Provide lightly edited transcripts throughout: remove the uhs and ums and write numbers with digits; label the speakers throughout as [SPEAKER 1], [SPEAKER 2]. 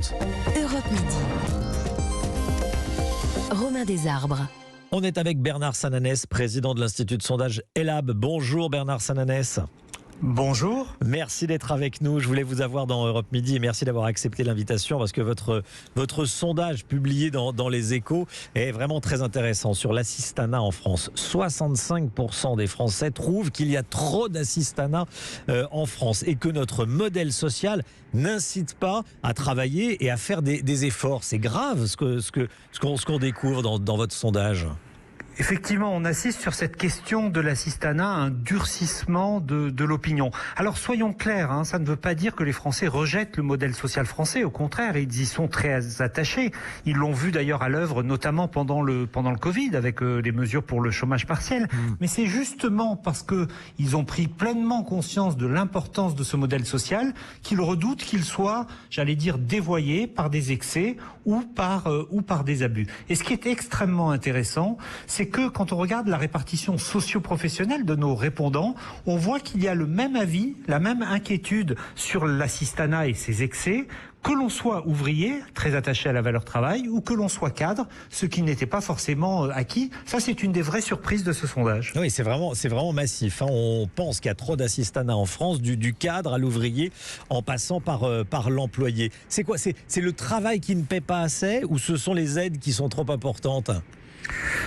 [SPEAKER 1] Europe Midi. Romain Desarbres.
[SPEAKER 2] On est avec Bernard Sananès, président de l'Institut de sondage ELAB. Bonjour Bernard Sananès.
[SPEAKER 3] Bonjour.
[SPEAKER 2] Merci d'être avec nous. Je voulais vous avoir dans Europe Midi et merci d'avoir accepté l'invitation parce que votre sondage publié dans Les Échos est vraiment très intéressant sur l'assistanat en France. 65% des Français trouvent qu'il y a trop d'assistanat en France et que notre modèle social n'incite pas à travailler et à faire des efforts. C'est grave ce qu'on découvre dans votre sondage.
[SPEAKER 3] Effectivement, on assiste sur cette question de l'assistanat à un durcissement de l'opinion. Alors soyons clairs, ça ne veut pas dire que les Français rejettent le modèle social français. Au contraire, ils y sont très attachés. Ils l'ont vu d'ailleurs à l'œuvre, notamment pendant le Covid, avec les mesures pour le chômage partiel. Mais c'est justement parce qu'ils ont pris pleinement conscience de l'importance de ce modèle social qu'ils redoutent qu'il soit, j'allais dire, dévoyé par des excès ou par des abus. Et ce qui est extrêmement intéressant, c'est que quand on regarde la répartition socio-professionnelle de nos répondants, on voit qu'il y a le même avis, la même inquiétude sur l'assistanat et ses excès, que l'on soit ouvrier, très attaché à la valeur travail, ou que l'on soit cadre, ce qui n'était pas forcément acquis. Ça, c'est une des vraies surprises de ce sondage.
[SPEAKER 2] Oui, c'est vraiment massif. On pense qu'il y a trop d'assistanat en France, du cadre à l'ouvrier, en passant par l'employé. C'est quoi ? C'est le travail qui ne paie pas assez, ou ce sont les aides qui sont trop importantes ?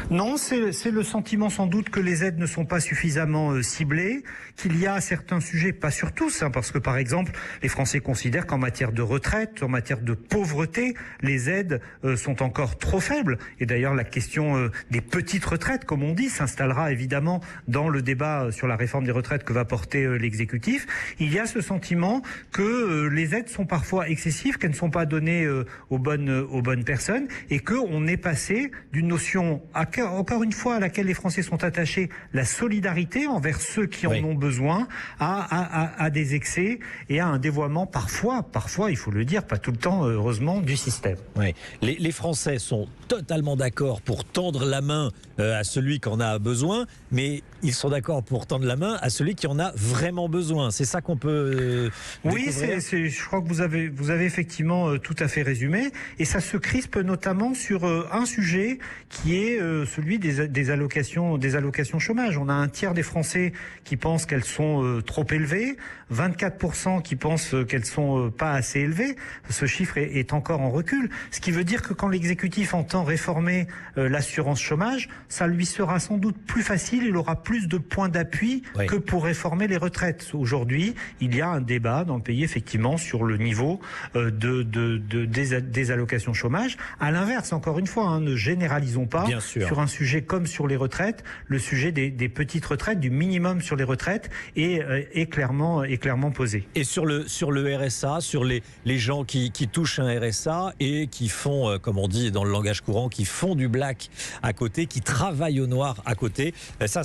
[SPEAKER 3] Non, c'est le sentiment sans doute que les aides ne sont pas suffisamment ciblées, qu'il y a certains sujets, pas sur tous, parce que par exemple, les Français considèrent qu'en matière de retraite, en matière de pauvreté, les aides sont encore trop faibles. Et d'ailleurs, la question des petites retraites, comme on dit, s'installera évidemment dans le débat sur la réforme des retraites que va porter l'exécutif. Il y a ce sentiment que les aides sont parfois excessives, qu'elles ne sont pas données aux bonnes personnes, et qu'on est passé d'une notion encore une fois à laquelle les Français sont attachés, la solidarité envers ceux qui en ont besoin, à des excès et à un dévoiement parfois, il faut le dire, pas tout le temps heureusement, du système.
[SPEAKER 2] Oui. Les Français sont totalement d'accord pour tendre la main à celui qui en a besoin, mais ils sont d'accord pour tendre la main à celui qui en a vraiment besoin. C'est ça qu'on peut
[SPEAKER 3] Oui, je crois que vous avez effectivement tout à fait résumé, et ça se crispe notamment sur un sujet qui est celui des allocations chômage. On a un tiers des Français qui pensent qu'elles sont trop élevées, 24% qui pensent qu'elles sont pas assez élevées. Ce chiffre est encore en recul, ce qui veut dire que quand l'exécutif entend réformer l'assurance chômage, ça lui sera sans doute plus facile, il aura plus de points d'appui que pour réformer les retraites. Aujourd'hui, il y a un débat dans le pays effectivement sur le niveau des allocations chômage. À l'inverse, encore une fois, ne généralisons pas. Sur un sujet comme sur les retraites, le sujet des petites retraites, du minimum sur les retraites est clairement posé.
[SPEAKER 2] Et sur le RSA, sur les gens qui touchent un RSA et qui font, comme on dit dans le langage courant, qui font du black à côté, qui travaillent au noir à côté, ça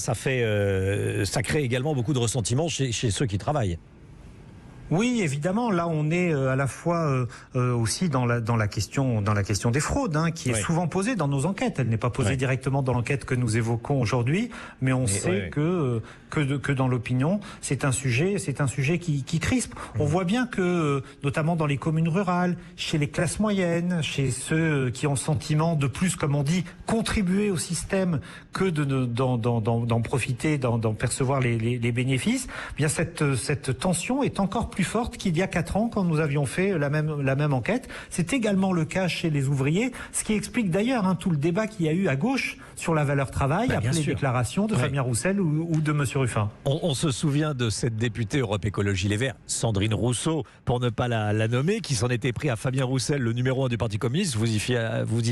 [SPEAKER 2] crée également beaucoup de ressentiment chez ceux qui travaillent.
[SPEAKER 3] Oui, évidemment. Là, on est à la fois aussi dans la question des fraudes, qui est souvent posée dans nos enquêtes. Elle n'est pas posée directement dans l'enquête que nous évoquons aujourd'hui, mais on sait que dans l'opinion, c'est un sujet qui crispe. On voit bien que, notamment dans les communes rurales, chez les classes moyennes, chez ceux qui ont le sentiment de plus, comme on dit, contribuer au système que d'en profiter, d'en percevoir les bénéfices, bien cette tension est encore plus forte qu'il y a 4 ans quand nous avions fait la même enquête. C'est également le cas chez les ouvriers, ce qui explique d'ailleurs tout le débat qu'il y a eu à gauche sur la valeur travail après les déclarations de Fabien Roussel ou de M. Ruffin.
[SPEAKER 2] On se souvient de cette députée Europe Écologie Les Verts, Sandrine Rousseau, pour ne pas la nommer, qui s'en était pris à Fabien Roussel, le numéro 1 du Parti communiste. Vous y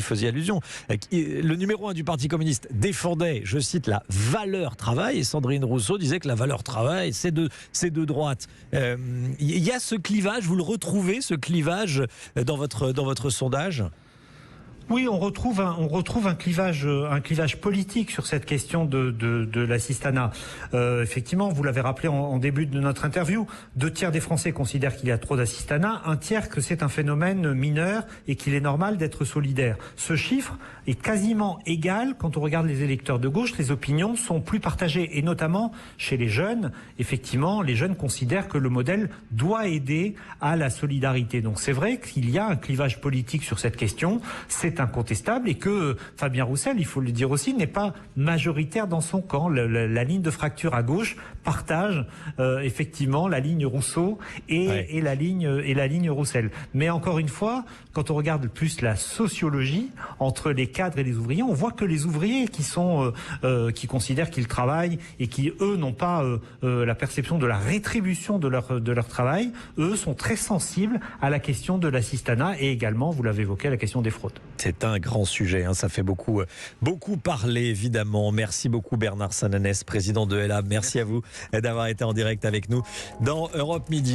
[SPEAKER 2] faisiez allusion. Le numéro 1 du Parti communiste défendait, je cite, la valeur travail, et Sandrine Rousseau disait que la valeur travail, c'est de droite. Il y a ce clivage, vous le retrouvez, ce clivage dans votre sondage ?
[SPEAKER 3] Oui, on retrouve un clivage politique sur cette question de l'assistanat. Effectivement, vous l'avez rappelé en début de notre interview, 2 tiers des Français considèrent qu'il y a trop d'assistanat, 1 tiers que c'est un phénomène mineur et qu'il est normal d'être solidaire. Ce chiffre est quasiment égal quand on regarde les électeurs de gauche. Les opinions sont plus partagées et notamment chez les jeunes. Effectivement, les jeunes considèrent que le modèle doit aider à la solidarité. Donc c'est vrai qu'il y a un clivage politique sur cette question. C'est incontestable et que Fabien Roussel, il faut le dire aussi, n'est pas majoritaire dans son camp. La ligne de fracture à gauche partage effectivement la ligne Rousseau et la ligne Roussel. Mais encore une fois, quand on regarde plus la sociologie entre les cadres et les ouvriers, on voit que les ouvriers qui considèrent qu'ils travaillent et qui eux n'ont pas la perception de la rétribution de leur travail, eux sont très sensibles à la question de l'assistanat et également, vous l'avez évoqué, à la question des fraudes.
[SPEAKER 2] C'est un grand sujet, hein. Ça fait beaucoup parler, évidemment. Merci beaucoup Bernard Sananès, président de LA. Merci à vous d'avoir été en direct avec nous dans Europe Midi.